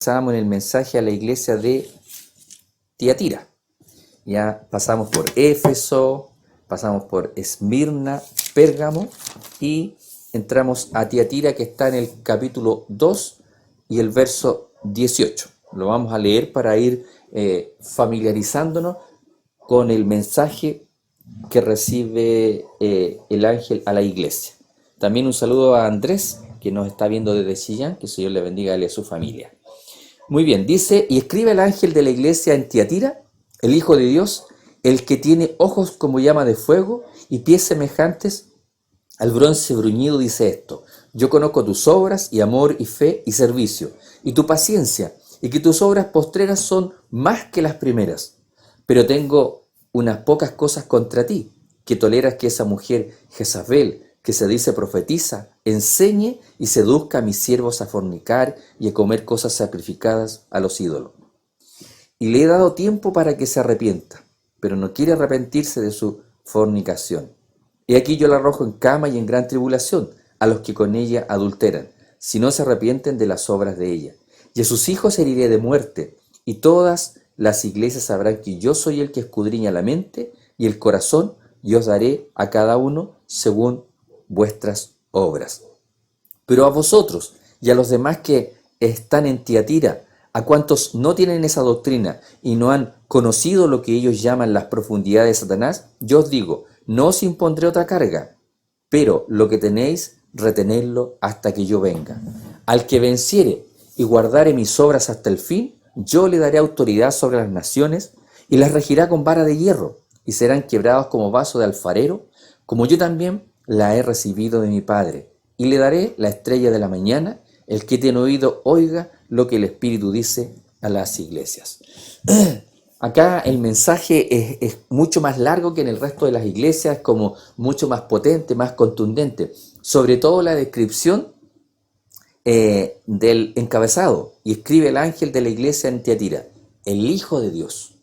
Estábamos en el mensaje a la iglesia de Tiatira. Ya pasamos por Éfeso, pasamos por Esmirna, Pérgamo y entramos a Tiatira, que está en el capítulo 2 y el verso 18. Lo vamos a leer para ir familiarizándonos con el mensaje que recibe el ángel a la iglesia. También un saludo a Andrés, que nos está viendo desde Chillán, que el Señor le bendiga a él y a su familia. Muy bien, dice: y escribe el ángel de la iglesia en Tiatira, el Hijo de Dios, el que tiene ojos como llama de fuego y pies semejantes al bronce bruñido, dice esto: yo conozco tus obras y amor y fe y servicio y tu paciencia, y que tus obras postreras son más que las primeras. Pero tengo unas pocas cosas contra ti, que toleras que esa mujer Jezabel, que se dice profetiza, enseñe y seduzca a mis siervos a fornicar y a comer cosas sacrificadas a los ídolos. Y le he dado tiempo para que se arrepienta, pero no quiere arrepentirse de su fornicación. Y aquí yo la arrojo en cama y en gran tribulación a los que con ella adulteran, si no se arrepienten de las obras de ella. Y a sus hijos heriré de muerte, y todas las iglesias sabrán que yo soy el que escudriña la mente y el corazón, y os daré a cada uno según vuestras obras. Pero a vosotros y a los demás que están en Tiatira, a cuantos no tienen esa doctrina y no han conocido lo que ellos llaman las profundidades de Satanás, yo os digo, no os impondré otra carga, pero lo que tenéis, retenedlo hasta que yo venga. Al que venciere y guardare mis obras hasta el fin, yo le daré autoridad sobre las naciones y las regirá con vara de hierro, y serán quebrados como vaso de alfarero, como yo también la he recibido de mi Padre. Y le daré la estrella de la mañana. El que tiene oído, oiga lo que el Espíritu dice a las iglesias. Acá el mensaje es mucho más largo que en el resto de las iglesias, es como mucho más potente, más contundente. Sobre todo la descripción del encabezado. Y escribe el ángel de la iglesia en Tiatira: el Hijo de Dios.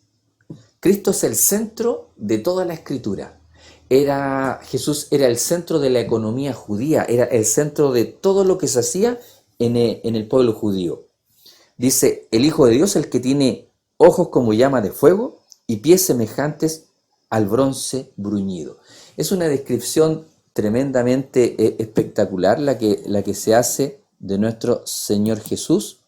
Cristo es el centro de toda la escritura. Jesús era el centro de la economía judía, era el centro de todo lo que se hacía en el pueblo judío. Dice: el Hijo de Dios, el que tiene ojos como llama de fuego y pies semejantes al bronce bruñido. Es una descripción tremendamente espectacular la que se hace de nuestro Señor Jesús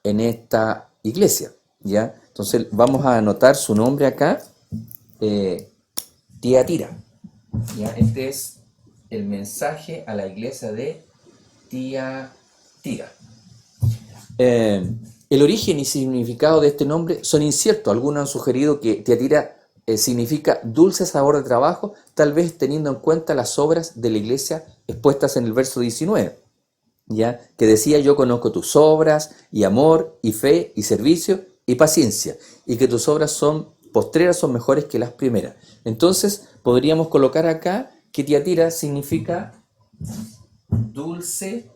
en esta iglesia, ¿ya? Entonces vamos a anotar su nombre acá, Tiatira. ¿Ya? Este es el mensaje a la iglesia de Tiatira. El origen y significado de este nombre son inciertos. Algunos han sugerido que Tiatira significa dulce sabor de trabajo, tal vez teniendo en cuenta las obras de la iglesia expuestas en el verso 19, ¿ya? Que decía: yo conozco tus obras y amor y fe y servicio y paciencia, y que tus obras postreras son mejores que las primeras. Entonces podríamos colocar acá que Tiatira significa dulce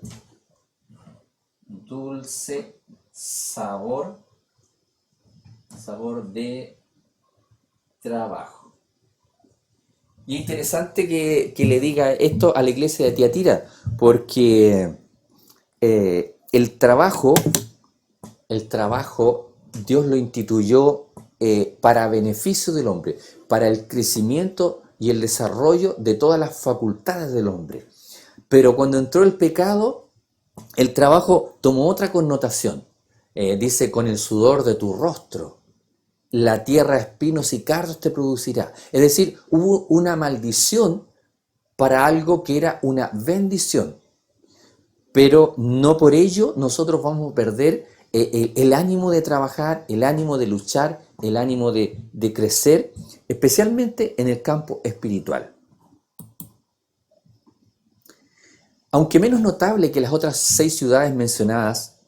sabor de trabajo. Y es interesante que le diga esto a la iglesia de Tiatira, porque el trabajo Dios lo instituyó para beneficio del hombre, para el crecimiento y el desarrollo de todas las facultades del hombre. Pero cuando entró el pecado, el trabajo tomó otra connotación. Dice: con el sudor de tu rostro, la tierra espinos y cardos te producirá. Es decir, hubo una maldición para algo que era una bendición. Pero no por ello nosotros vamos a perder el ánimo de trabajar, el ánimo de luchar, el ánimo de crecer, especialmente en el campo espiritual. Aunque menos notable que las otras 6 ciudades mencionadas,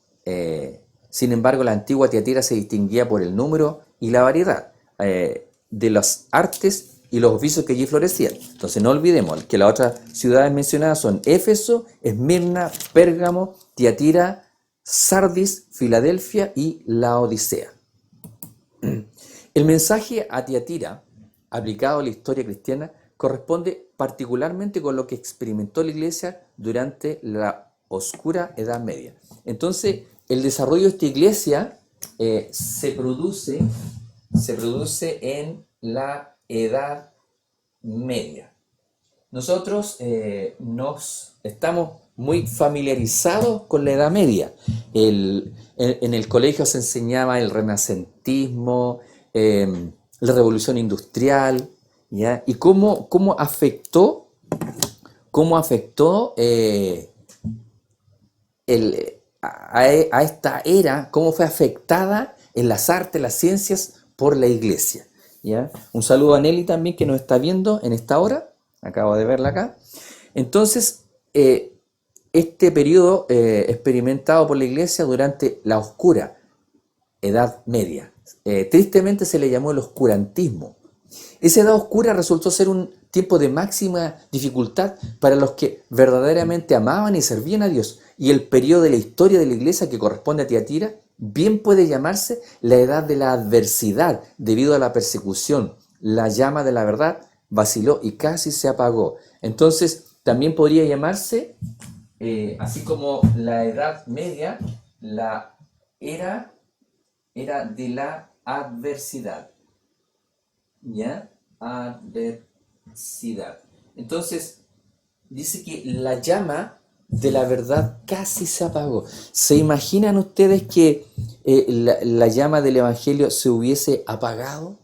sin embargo la antigua Tiatira se distinguía por el número y la variedad de las artes y los oficios que allí florecían. Entonces no olvidemos que las otras ciudades mencionadas son Éfeso, Esmirna, Pérgamo, Tiatira, Sardis, Filadelfia y Laodicea. El mensaje a Tiatira, aplicado a la historia cristiana, corresponde particularmente con lo que experimentó la iglesia durante la oscura Edad Media. Entonces, el desarrollo de esta iglesia se produce en la Edad Media. Nosotros nos estamos muy familiarizados con la Edad Media. En el colegio se enseñaba el renacentismo, la revolución industrial, ¿ya? Y cómo afectó a esta era, cómo fue afectada en las artes, las ciencias por la iglesia, ¿ya? Un saludo a Nelly también, que nos está viendo en esta hora, acabo de verla acá. Entonces, este periodo experimentado por la iglesia durante la oscura Edad Media, tristemente se le llamó el oscurantismo. Esa edad oscura resultó ser un tiempo de máxima dificultad para los que verdaderamente amaban y servían a Dios, y el periodo de la historia de la iglesia que corresponde a Tiatira bien puede llamarse la edad de la adversidad debido a la persecución. La llama de la verdad vaciló y casi se apagó. Entonces también podría llamarse, así como la Edad Media, la era de la adversidad. ¿Ya? Adversidad. Entonces, dice que la llama de la verdad casi se apagó. ¿Se imaginan ustedes que la llama del Evangelio se hubiese apagado?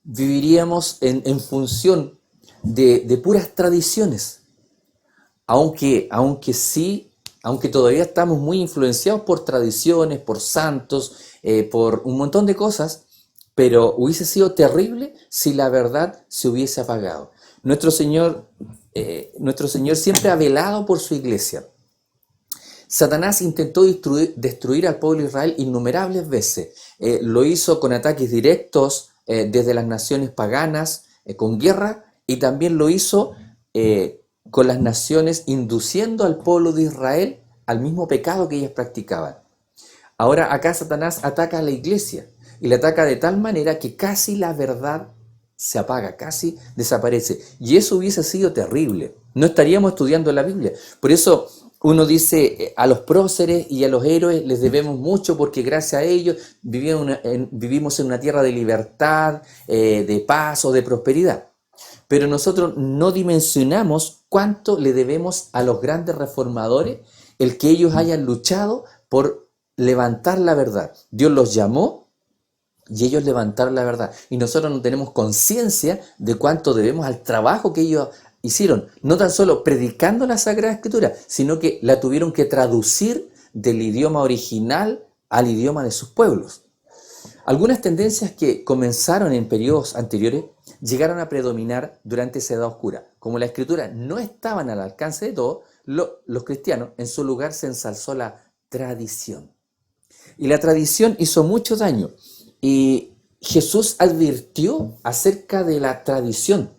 Viviríamos en función de puras tradiciones. Aunque todavía estamos muy influenciados por tradiciones, por santos, por un montón de cosas, pero hubiese sido terrible si la verdad se hubiese apagado. Nuestro Señor siempre ha velado por su iglesia. Satanás intentó destruir al pueblo de Israel innumerables veces. Lo hizo con ataques directos desde las naciones paganas, con guerra, y también lo hizo con las naciones induciendo al pueblo de Israel al mismo pecado que ellas practicaban. Ahora acá Satanás ataca a la iglesia y le ataca de tal manera que casi la verdad se apaga, casi desaparece. Y eso hubiese sido terrible. No estaríamos estudiando la Biblia. Por eso uno dice, a los próceres y a los héroes les debemos mucho porque gracias a ellos vivimos en una tierra de libertad, de paz o de prosperidad. Pero nosotros no dimensionamos cuánto le debemos a los grandes reformadores el que ellos hayan luchado por levantar la verdad. Dios los llamó y ellos levantaron la verdad. Y nosotros no tenemos conciencia de cuánto debemos al trabajo que ellos hicieron. No tan solo predicando la Sagrada Escritura, sino que la tuvieron que traducir del idioma original al idioma de sus pueblos. Algunas tendencias que comenzaron en periodos anteriores llegaron a predominar durante esa edad oscura. Como la Escritura no estaban al alcance de todos, los cristianos, en su lugar se ensalzó la tradición. Y la tradición hizo mucho daño. Y Jesús advirtió acerca de la tradición.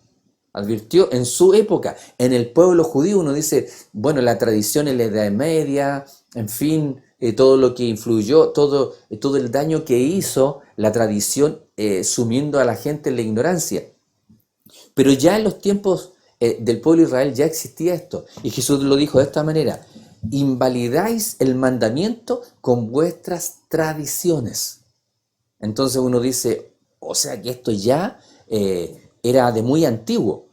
Advirtió en su época, en el pueblo judío. Uno dice, bueno, la tradición en la Edad Media, en fin, todo lo que influyó, todo el daño que hizo la tradición sumiendo a la gente en la ignorancia. Pero ya en los tiempos del pueblo de Israel ya existía esto. Y Jesús lo dijo de esta manera: invalidáis el mandamiento con vuestras tradiciones. Entonces uno dice, o sea que esto ya era de muy antiguo.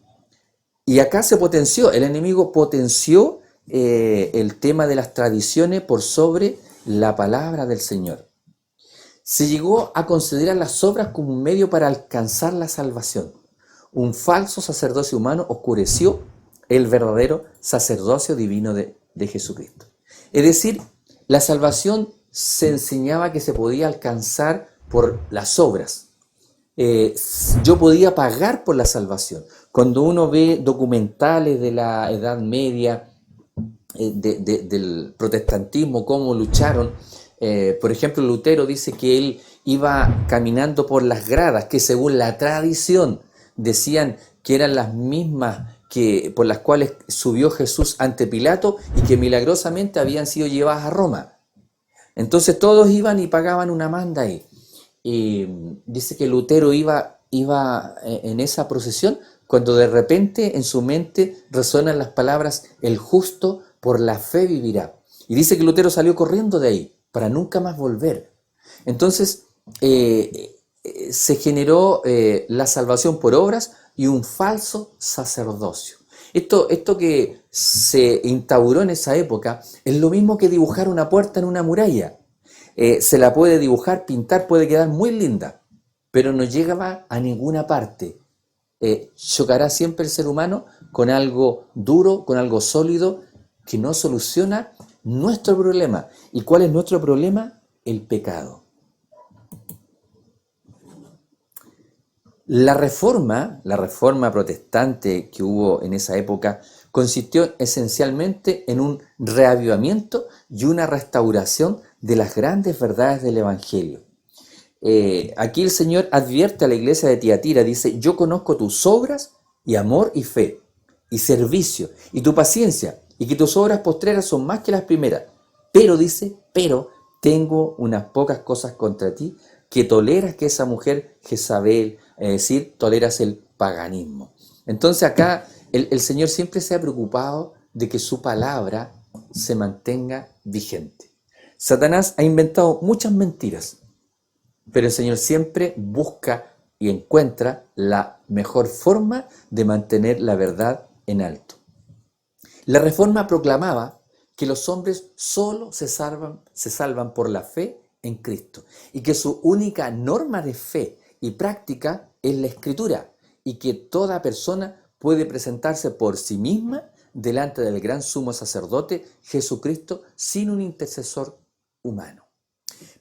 Y acá se potenció, el enemigo potenció el tema de las tradiciones por sobre la palabra del Señor. Se llegó a considerar las obras como un medio para alcanzar la salvación. Un falso sacerdocio humano oscureció el verdadero sacerdocio divino de Jesucristo. Es decir, la salvación se enseñaba que se podía alcanzar por las obras. Yo podía pagar por la salvación. Cuando uno ve documentales de la Edad Media, del protestantismo, cómo lucharon, por ejemplo, Lutero dice que él iba caminando por las gradas que según la tradición decían que eran las mismas por las cuales subió Jesús ante Pilato y que milagrosamente habían sido llevadas a Roma. Entonces todos iban y pagaban una manda ahí. Y dice que Lutero iba en esa procesión cuando de repente en su mente resuenan las palabras: el justo por la fe vivirá. Y dice que Lutero salió corriendo de ahí. para nunca más volver. Entonces, se generó la salvación por obras y un falso sacerdocio. Esto que se instauró en esa época es lo mismo que dibujar una puerta en una muralla. Se la puede dibujar, pintar, puede quedar muy linda, pero no llegaba a ninguna parte. Chocará siempre el ser humano con algo duro, con algo sólido, que no soluciona nuestro problema. ¿Y cuál es nuestro problema? El pecado. La reforma protestante que hubo en esa época consistió esencialmente en un reavivamiento y una restauración de las grandes verdades del Evangelio. Aquí el Señor advierte a la iglesia de Tiatira, dice: yo conozco tus obras y amor y fe y servicio y tu paciencia, y que tus obras postreras son más que las primeras, pero dice, pero tengo unas pocas cosas contra ti, que toleras que esa mujer Jezabel, es decir, toleras el paganismo. Entonces acá el Señor siempre se ha preocupado de que su palabra se mantenga vigente. Satanás ha inventado muchas mentiras, pero el Señor siempre busca y encuentra la mejor forma de mantener la verdad en alto. La Reforma proclamaba que los hombres solo se salvan por la fe en Cristo, y que su única norma de fe y práctica es la Escritura, y que toda persona puede presentarse por sí misma delante del gran sumo sacerdote Jesucristo sin un intercesor humano.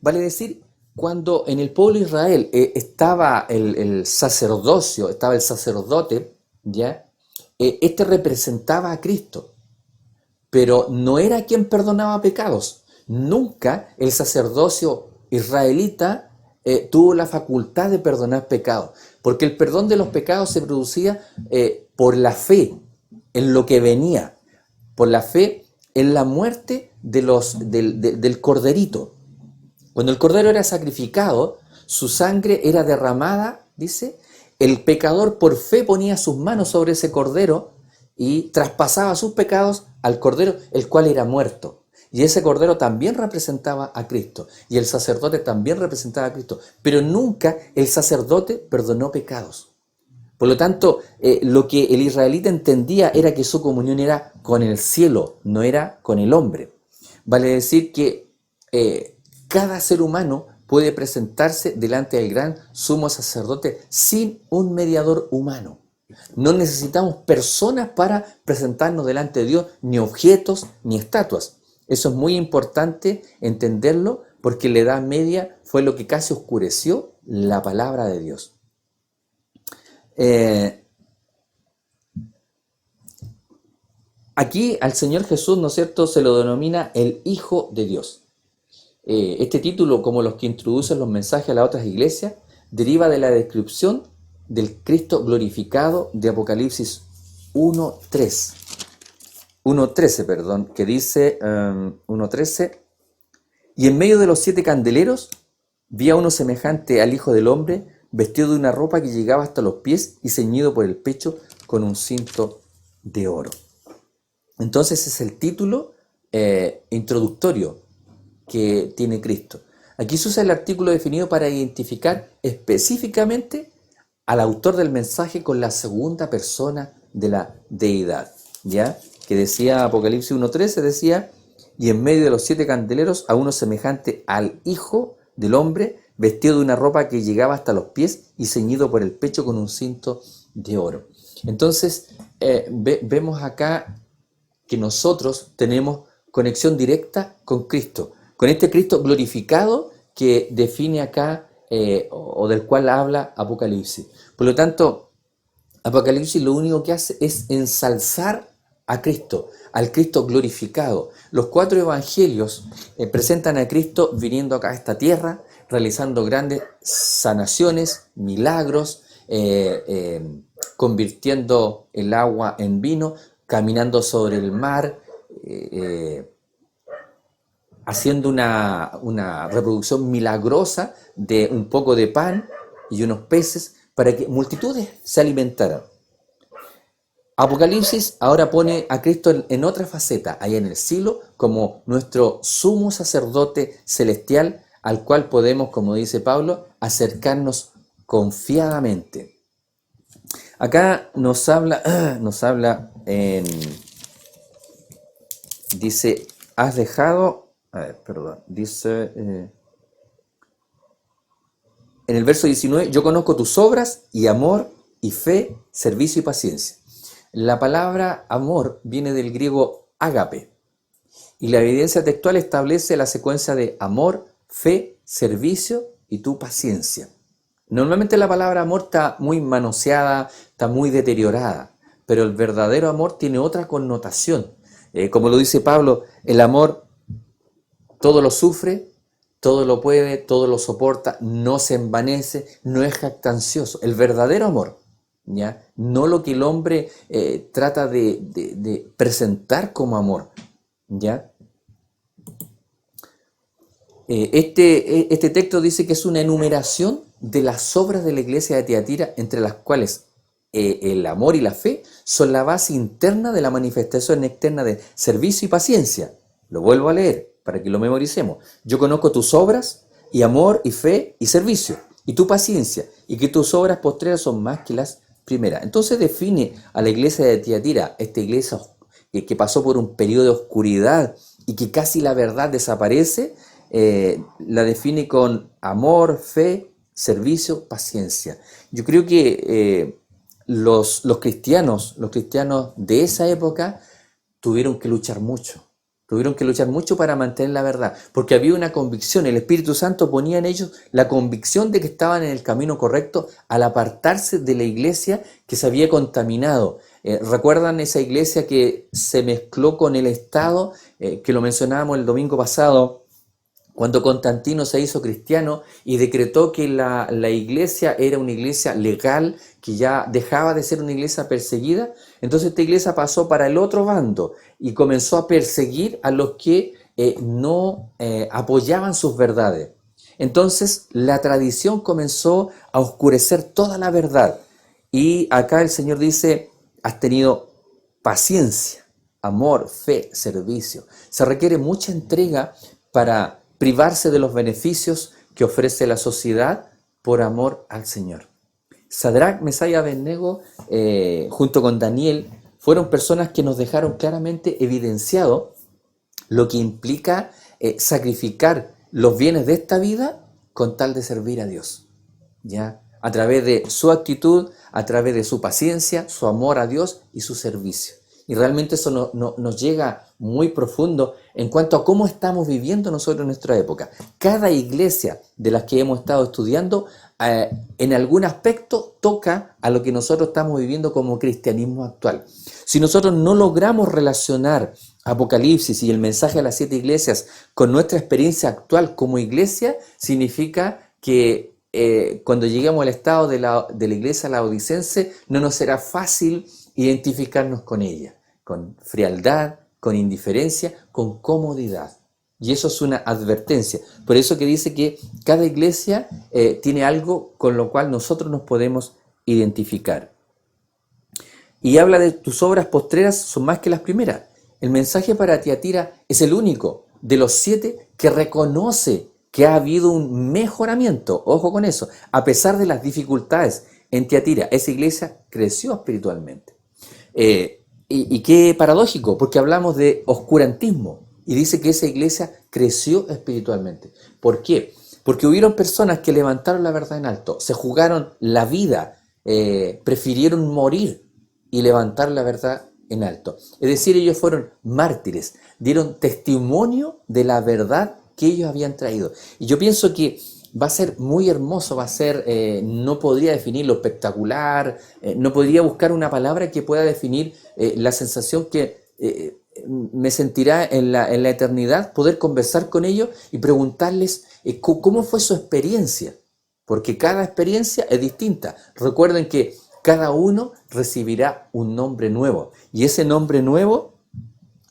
Vale decir, cuando en el pueblo de Israel estaba el sacerdocio, estaba el sacerdote, ¿ya? Este representaba a Cristo, pero no era quien perdonaba pecados. Nunca el sacerdocio israelita tuvo la facultad de perdonar pecados, porque el perdón de los pecados se producía por la fe en lo que venía, por la fe en la muerte del corderito. Cuando el cordero era sacrificado, su sangre era derramada, dice, el pecador por fe ponía sus manos sobre ese cordero y traspasaba sus pecados al cordero, el cual era muerto. Y ese cordero también representaba a Cristo, y el sacerdote también representaba a Cristo, pero nunca el sacerdote perdonó pecados. Por lo tanto, lo que el israelita entendía era que su comunión era con el cielo, no era con el hombre. Vale decir que cada ser humano puede presentarse delante del gran sumo sacerdote sin un mediador humano. No necesitamos personas para presentarnos delante de Dios, ni objetos, ni estatuas. Eso es muy importante entenderlo, porque la Edad Media fue lo que casi oscureció la palabra de Dios. Aquí al Señor Jesús, ¿no es cierto?, se lo denomina el Hijo de Dios. Este título, como los que introducen los mensajes a las otras iglesias, deriva de la descripción del Cristo glorificado de Apocalipsis 1.13, perdón, que dice 1.13: y en medio de los 7 candeleros vi a uno semejante al Hijo del Hombre, vestido de una ropa que llegaba hasta los pies y ceñido por el pecho con un cinto de oro. Entonces es el título introductorio que tiene Cristo. Aquí se usa el artículo definido para identificar específicamente al autor del mensaje con la segunda persona de la deidad, ¿ya? Que decía Apocalipsis 1.13, decía: y en medio de los 7 candeleros a uno semejante al Hijo del Hombre, vestido de una ropa que llegaba hasta los pies y ceñido por el pecho con un cinto de oro. Entonces vemos acá que nosotros tenemos conexión directa con Cristo, con este Cristo glorificado que define acá o del cual habla Apocalipsis. Por lo tanto, Apocalipsis lo único que hace es ensalzar a Cristo, al Cristo glorificado. Los 4 evangelios presentan a Cristo viniendo acá a esta tierra, realizando grandes sanaciones, milagros, convirtiendo el agua en vino, caminando sobre el mar, haciendo una reproducción milagrosa de un poco de pan y unos peces para que multitudes se alimentaran. Apocalipsis ahora pone a Cristo en otra faceta, allá en el cielo, como nuestro sumo sacerdote celestial, al cual podemos, como dice Pablo, acercarnos confiadamente. Acá dice, has dejado, dice en el verso 19, yo conozco tus obras y amor y fe, servicio y paciencia. La palabra amor viene del griego ágape y la evidencia textual establece la secuencia de amor, fe, servicio y tu paciencia. Normalmente la palabra amor está muy manoseada, está muy deteriorada, pero el verdadero amor tiene otra connotación. Como lo dice Pablo, el amor todo lo sufre, todo lo puede, todo lo soporta, no se envanece, no es jactancioso. El verdadero amor, ¿ya? No lo que el hombre trata de presentar como amor, ¿ya? Este texto dice que es una enumeración de las obras de la iglesia de Tiatira, entre las cuales el amor y la fe son la base interna de la manifestación externa de servicio y paciencia. Lo vuelvo a leer para que lo memoricemos. Yo conozco tus obras y amor y fe y servicio y tu paciencia y que tus obras postreras son más que las primeras. Entonces define a la iglesia de Tiatira, esta iglesia que pasó por un periodo de oscuridad y que casi la verdad desaparece, la define con amor, fe, servicio, paciencia. Yo creo que los cristianos de esa época tuvieron que luchar mucho para mantener la verdad, porque había una convicción, el Espíritu Santo ponía en ellos la convicción de que estaban en el camino correcto al apartarse de la iglesia que se había contaminado. ¿Recuerdan esa iglesia que se mezcló con el Estado, que lo mencionábamos el domingo pasado? Cuando Constantino se hizo cristiano y decretó que la iglesia era una iglesia legal, que ya dejaba de ser una iglesia perseguida, entonces esta iglesia pasó para el otro bando y comenzó a perseguir a los que no apoyaban sus verdades. Entonces la tradición comenzó a oscurecer toda la verdad. Y acá el Señor dice, has tenido paciencia, amor, fe, servicio. Se requiere mucha entrega para privarse de los beneficios que ofrece la sociedad por amor al Señor. Sadrach, Mesach y Abednego, junto con Daniel, fueron personas que nos dejaron claramente evidenciado lo que implica sacrificar los bienes de esta vida con tal de servir a Dios, ¿ya? A través de su actitud, a través de su paciencia, su amor a Dios y su servicio. Y realmente eso nos llega muy profundo en cuanto a cómo estamos viviendo nosotros en nuestra época. Cada iglesia de las que hemos estado estudiando, en algún aspecto toca a lo que nosotros estamos viviendo como cristianismo actual. Si nosotros no logramos relacionar Apocalipsis y el mensaje a las 7 iglesias con nuestra experiencia actual como iglesia, significa que cuando lleguemos al estado de la iglesia laodicense, no nos será fácil identificarnos con ella, con frialdad, con indiferencia, con comodidad. Y eso es una advertencia. Por eso que dice que cada iglesia tiene algo con lo cual nosotros nos podemos identificar. Y habla de tus obras postreras son más que las primeras. El mensaje para Tiatira es el único de los 7 que reconoce que ha habido un mejoramiento. Ojo con eso. A pesar de las dificultades en Tiatira, esa iglesia creció espiritualmente. Y qué paradójico, porque hablamos de oscurantismo y dice que esa iglesia creció espiritualmente. ¿Por qué? Porque hubieron personas que levantaron la verdad en alto, se jugaron la vida, prefirieron morir y levantar la verdad en alto. Es decir, ellos fueron mártires, dieron testimonio de la verdad que ellos habían traído. Y yo pienso que va a ser muy hermoso, va a ser, no podría definir lo espectacular, no podría buscar una palabra que pueda definir la sensación que me sentirá en la eternidad, poder conversar con ellos y preguntarles cómo fue su experiencia, porque cada experiencia es distinta. Recuerden que cada uno recibirá un nombre nuevo y ese nombre nuevo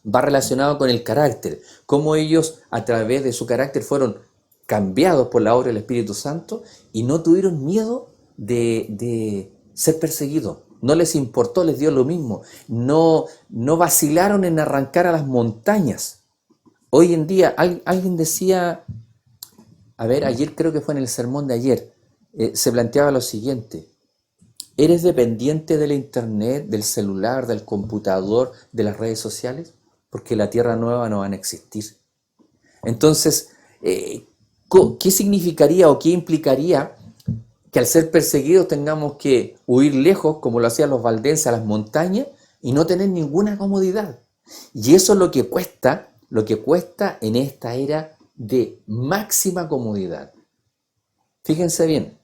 va relacionado con el carácter, cómo ellos a través de su carácter fueron cambiados por la obra del Espíritu Santo y no tuvieron miedo de ser perseguidos, no les importó, les dio lo mismo. No vacilaron en arrancar a las montañas. Hoy en día, alguien decía, a ver, ayer creo que fue en el sermón de ayer, se planteaba lo siguiente: ¿eres dependiente del internet, del celular, del computador, de las redes sociales? Porque la tierra nueva no van a existir. Entonces, ¿qué significaría o qué implicaría que al ser perseguidos tengamos que huir lejos, como lo hacían los valdenses, a las montañas, y no tener ninguna comodidad? Y eso es lo que cuesta en esta era de máxima comodidad. Fíjense bien,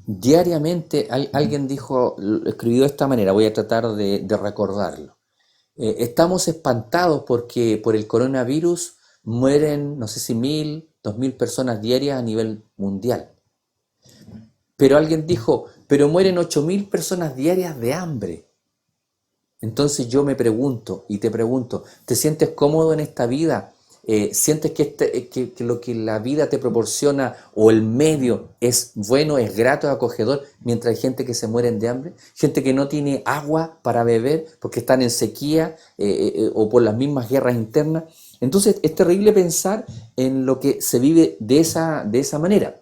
diariamente alguien dijo, escribió de esta manera, voy a tratar de recordarlo. Estamos espantados porque por el coronavirus mueren, no sé si 1.000, 2.000 personas diarias a nivel mundial. Pero alguien dijo, pero mueren 8.000 personas diarias de hambre. Entonces yo me pregunto y te pregunto, ¿te sientes cómodo en esta vida? ¿Sientes que lo que la vida te proporciona o el medio es bueno, es grato, es acogedor, mientras hay gente que se muere de hambre? Gente que no tiene agua para beber porque están en sequía o por las mismas guerras internas. Entonces es terrible pensar en lo que se vive de esa manera.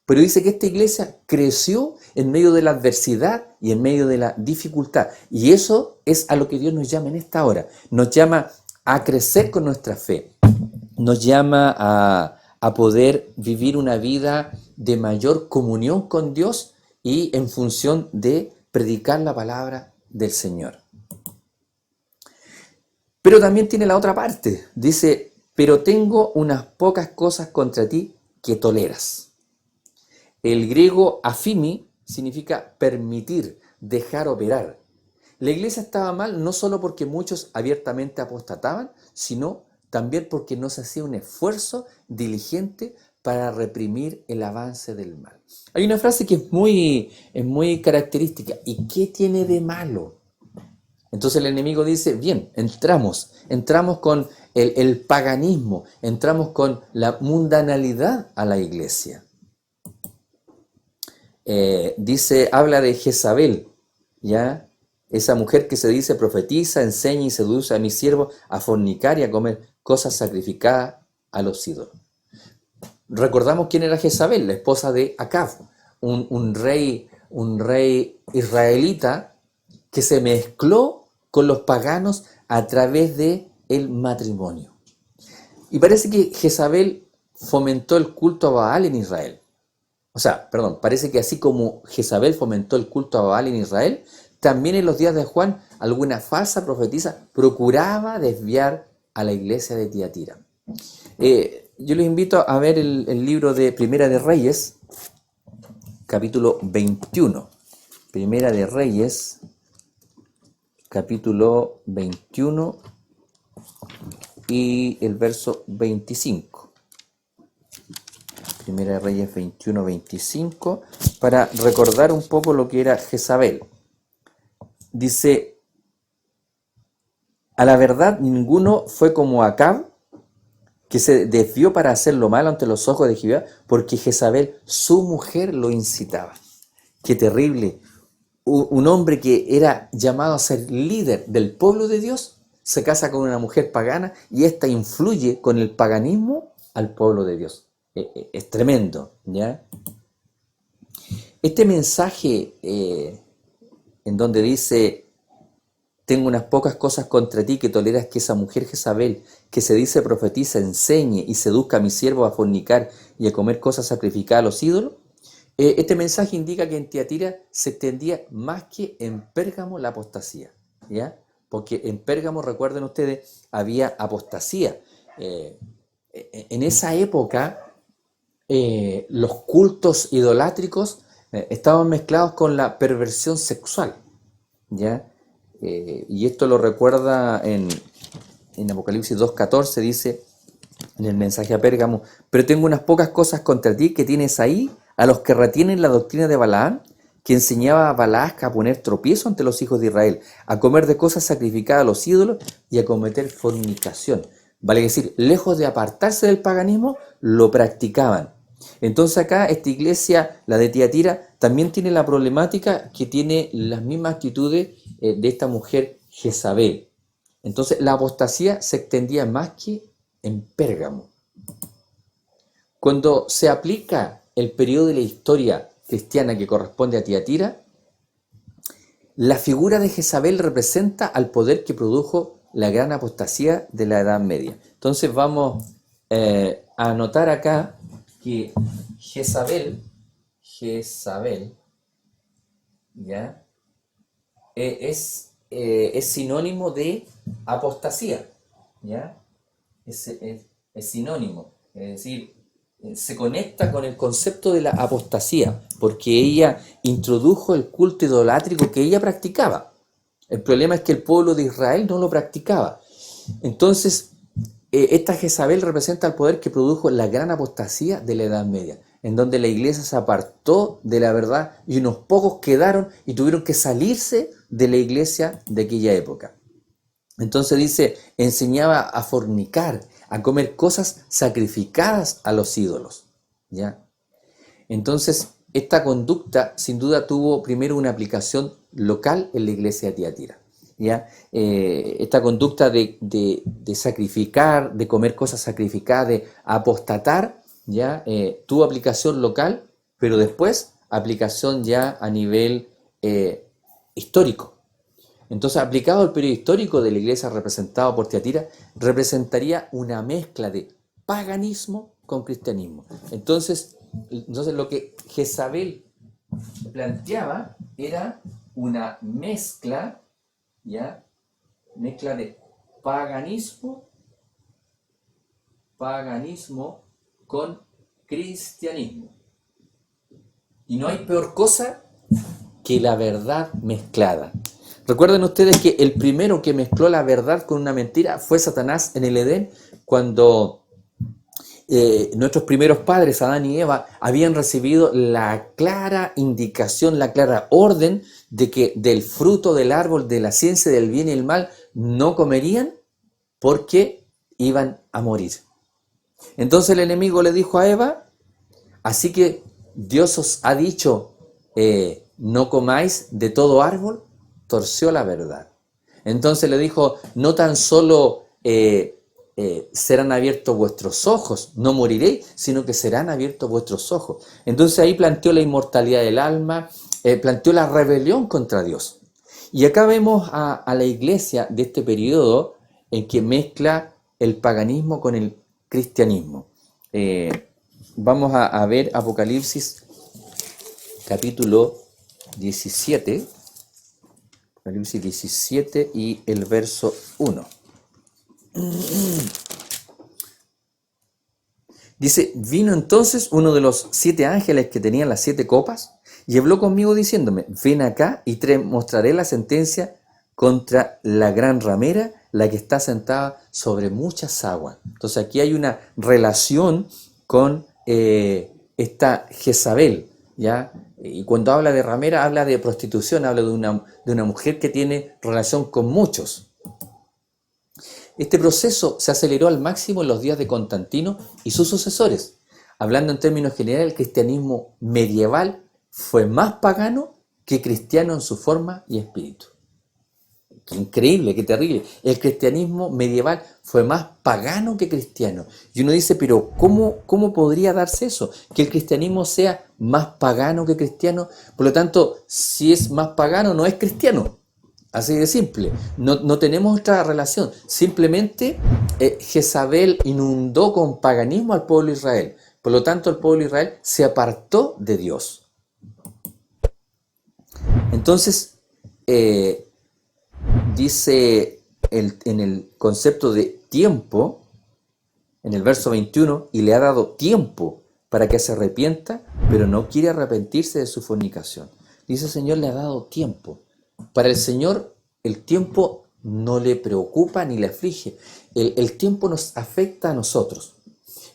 Pero dice que esta iglesia creció en medio de la adversidad y en medio de la dificultad. Y eso es a lo que Dios nos llama en esta hora. Nos llama a crecer con nuestra fe. Nos llama a poder vivir una vida de mayor comunión con Dios y en función de predicar la palabra del Señor. Pero también tiene la otra parte. Dice, pero tengo unas pocas cosas contra ti que toleras. El griego afimi significa permitir, dejar operar. La iglesia estaba mal no solo porque muchos abiertamente apostataban, sino también porque no se hacía un esfuerzo diligente para reprimir el avance del mal. Hay una frase que es muy característica. ¿Y qué tiene de malo? Entonces el enemigo dice, bien, entramos con el paganismo, entramos con la mundanalidad a la iglesia. Habla de Jezabel, ¿ya? Esa mujer que se dice profetiza, enseña y seduce a mis siervos a fornicar y a comer cosas sacrificadas a los ídolos. Recordamos quién era Jezabel, la esposa de Acab, un rey israelita que se mezcló con los paganos a través de el matrimonio. Y parece que Jezabel fomentó el culto a Baal en Israel. Parece que así como Jezabel fomentó el culto a Baal en Israel, también en los días de Juan, alguna falsa profetisa procuraba desviar a la iglesia de Tiatira. Yo les invito a ver el libro de Primera de Reyes, capítulo 21. Primera de Reyes, capítulo 21 y el verso 25. Primera de Reyes 21, 25, para recordar un poco lo que era Jezabel. Dice, a la verdad ninguno fue como Acab, que se desvió para hacer lo malo ante los ojos de Jehová, porque Jezabel, su mujer, lo incitaba. Qué terrible. Un hombre que era llamado a ser líder del pueblo de Dios, se casa con una mujer pagana y ésta influye con el paganismo al pueblo de Dios. Es tremendo, ¿ya? Este mensaje en donde dice, tengo unas pocas cosas contra ti que toleras que esa mujer Jezabel, que se dice profetiza, enseñe y seduzca a mis siervos a fornicar y a comer cosas sacrificadas a los ídolos. Este mensaje indica que en Tiatira se extendía más que en Pérgamo la apostasía, ¿ya? Porque en Pérgamo, recuerden ustedes, había apostasía. En esa época, los cultos idolátricos estaban mezclados con la perversión sexual, ¿ya? Y esto lo recuerda en Apocalipsis 2.14, dice en el mensaje a Pérgamo, pero tengo unas pocas cosas contra ti que tienes ahí, a los que retienen la doctrina de Balaam, que enseñaba a Balac a poner tropiezo ante los hijos de Israel, a comer de cosas sacrificadas a los ídolos y a cometer fornicación. Vale decir, lejos de apartarse del paganismo, lo practicaban. Entonces acá esta iglesia, la de Tiatira, también tiene la problemática que tiene las mismas actitudes de esta mujer Jezabel. Entonces la apostasía se extendía más que en Pérgamo. Cuando se aplica el periodo de la historia cristiana que corresponde a Tiatira, la figura de Jezabel representa al poder que produjo la gran apostasía de la Edad Media. Entonces vamos a anotar acá que Jezabel, ¿ya? Es sinónimo de apostasía, ¿ya? Es sinónimo, es decir, se conecta con el concepto de la apostasía, porque ella introdujo el culto idolátrico que ella practicaba. El problema es que el pueblo de Israel no lo practicaba. Entonces, esta Jezabel representa el poder que produjo la gran apostasía de la Edad Media, en donde la iglesia se apartó de la verdad y unos pocos quedaron y tuvieron que salirse de la iglesia de aquella época. Entonces dice, enseñaba a fornicar, a comer cosas sacrificadas a los ídolos, ¿ya? Entonces, esta conducta sin duda tuvo primero una aplicación local en la iglesia de Tiatira, ¿ya? Esta conducta de sacrificar, de comer cosas sacrificadas, de apostatar, ¿ya? Tuvo aplicación local, pero después aplicación ya a nivel histórico. Entonces, aplicado al periodo histórico de la iglesia representado por Tiatira, representaría una mezcla de paganismo con cristianismo. Entonces lo que Jezabel planteaba era una mezcla, ¿ya? Mezcla de paganismo con cristianismo. Y no hay peor cosa que la verdad mezclada. Recuerden ustedes que el primero que mezcló la verdad con una mentira fue Satanás en el Edén, cuando nuestros primeros padres, Adán y Eva, habían recibido la clara indicación, la clara orden de que del fruto del árbol de la ciencia del bien y el mal no comerían porque iban a morir. Entonces el enemigo le dijo a Eva, así que Dios os ha dicho, no comáis de todo árbol. Torció la verdad. Entonces le dijo, no tan solo serán abiertos vuestros ojos, no moriréis, sino que serán abiertos vuestros ojos. Entonces ahí planteó la inmortalidad del alma, planteó la rebelión contra Dios. Y acá vemos a la iglesia de este periodo en que mezcla el paganismo con el cristianismo. Vamos a ver Apocalipsis capítulo 17. Apocalipsis 17 y el verso 1. Dice, vino entonces uno de los 7 ángeles que tenían las 7 copas y habló conmigo diciéndome, ven acá y te mostraré la sentencia contra la gran ramera, la que está sentada sobre muchas aguas. Entonces aquí hay una relación con esta Jezabel, ¿ya? Y cuando habla de ramera, habla de prostitución, habla de una mujer que tiene relación con muchos. Este proceso se aceleró al máximo en los días de Constantino y sus sucesores. Hablando en términos generales, el cristianismo medieval fue más pagano que cristiano en su forma y espíritu. Qué increíble, qué terrible. El cristianismo medieval fue más pagano que cristiano. Y uno dice, pero ¿cómo podría darse eso? Que el cristianismo sea más pagano que cristiano. Por lo tanto, si es más pagano, no es cristiano. Así de simple. No tenemos otra relación. Simplemente Jezabel inundó con paganismo al pueblo de Israel. Por lo tanto, el pueblo de Israel se apartó de Dios. Entonces, dice en el concepto de tiempo, en el verso 21, y le ha dado tiempo para que se arrepienta, pero no quiere arrepentirse de su fornicación. Dice el Señor, le ha dado tiempo. Para el Señor, el tiempo no le preocupa ni le aflige. El tiempo nos afecta a nosotros.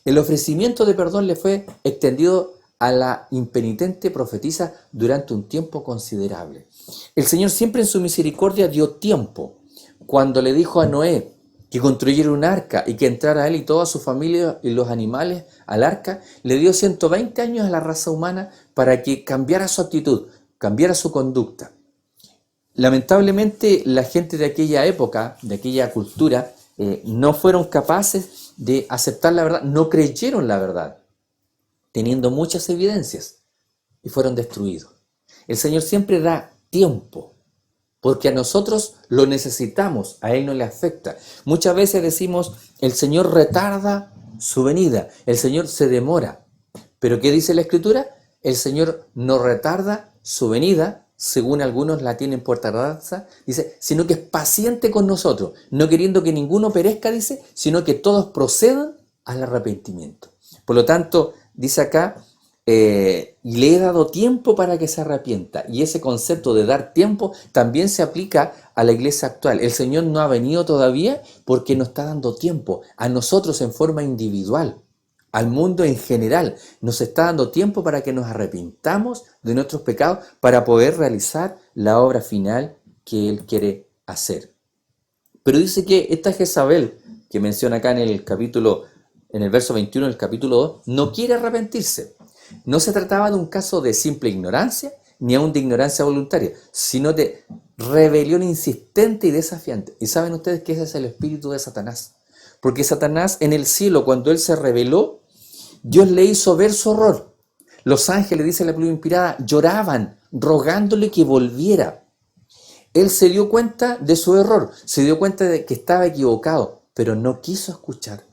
El ofrecimiento de perdón le fue extendido a la impenitente profetisa durante un tiempo considerable. El Señor siempre en su misericordia dio tiempo. Cuando le dijo a Noé que construyera un arca y que entrara él y toda su familia y los animales al arca, le dio 120 años a la raza humana para que cambiara su actitud, cambiara su conducta. Lamentablemente, la gente de aquella época, de aquella cultura, no fueron capaces de aceptar la verdad, no creyeron la verdad, teniendo muchas evidencias, y fueron destruidos. El Señor siempre da tiempo, porque a nosotros lo necesitamos, a Él no le afecta. Muchas veces decimos, el Señor retarda su venida, el Señor se demora. Pero ¿qué dice la Escritura? El Señor no retarda su venida, según algunos la tienen por tardanza, dice, sino que es paciente con nosotros, no queriendo que ninguno perezca, dice, sino que todos procedan al arrepentimiento. Por lo tanto, dice acá, y le he dado tiempo para que se arrepienta. Y ese concepto de dar tiempo también se aplica a la iglesia actual. El Señor no ha venido todavía porque nos está dando tiempo a nosotros en forma individual, al mundo en general. Nos está dando tiempo para que nos arrepintamos de nuestros pecados para poder realizar la obra final que Él quiere hacer. Pero dice que esta Jezabel, que menciona acá en el verso 21 del capítulo 2, no quiere arrepentirse. No se trataba de un caso de simple ignorancia, ni aún de ignorancia voluntaria, sino de rebelión insistente y desafiante. Y saben ustedes que ese es el espíritu de Satanás. Porque Satanás en el cielo, cuando él se rebeló, Dios le hizo ver su horror. Los ángeles, dice la Biblia inspirada, lloraban, rogándole que volviera. Él se dio cuenta de su error, se dio cuenta de que estaba equivocado, pero no quiso escuchar.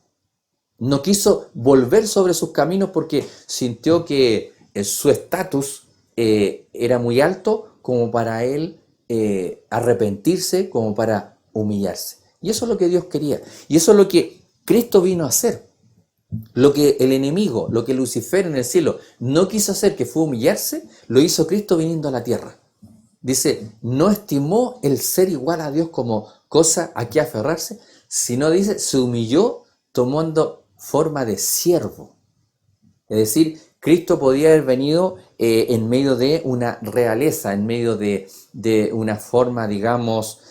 No quiso volver sobre sus caminos porque sintió que su estatus era muy alto como para él arrepentirse, como para humillarse. Y eso es lo que Dios quería. Y eso es lo que Cristo vino a hacer. Lo que el enemigo, lo que Lucifer en el cielo no quiso hacer, que fue humillarse, lo hizo Cristo viniendo a la tierra. Dice, no estimó el ser igual a Dios como cosa a que aferrarse, sino, dice, se humilló tomando forma de siervo. Es decir, Cristo podía haber venido en medio de una realeza, en medio de una forma, digamos,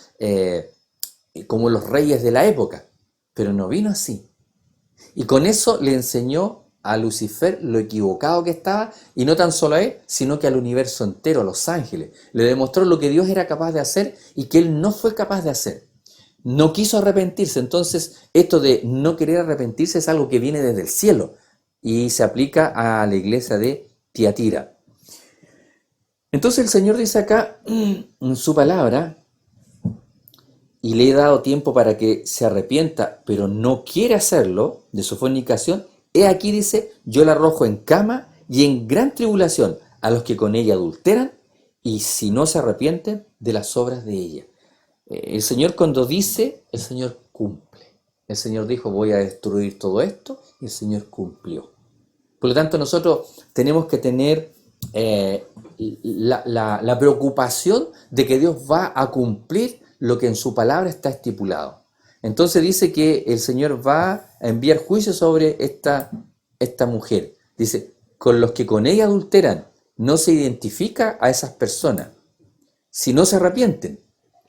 como los reyes de la época, pero no vino así. Y con eso le enseñó a Lucifer lo equivocado que estaba, y no tan solo a él, sino que al universo entero, a los ángeles. Le demostró lo que Dios era capaz de hacer y que él no fue capaz de hacer. No quiso arrepentirse. Entonces, esto de no querer arrepentirse es algo que viene desde el cielo y se aplica a la iglesia de Tiatira. Entonces el Señor dice acá en su palabra, y le he dado tiempo para que se arrepienta, pero no quiere hacerlo de su fornicación. He aquí, dice, yo la arrojo en cama y en gran tribulación a los que con ella adulteran, y si no se arrepienten de las obras de ella. El Señor cuando dice, el Señor cumple. El Señor dijo, voy a destruir todo esto, y el Señor cumplió. Por lo tanto, nosotros tenemos que tener la preocupación de que Dios va a cumplir lo que en su palabra está estipulado. Entonces dice que el Señor va a enviar juicio sobre esta mujer. Dice, con los que con ella adulteran, no se identifica a esas personas. Si no se arrepienten,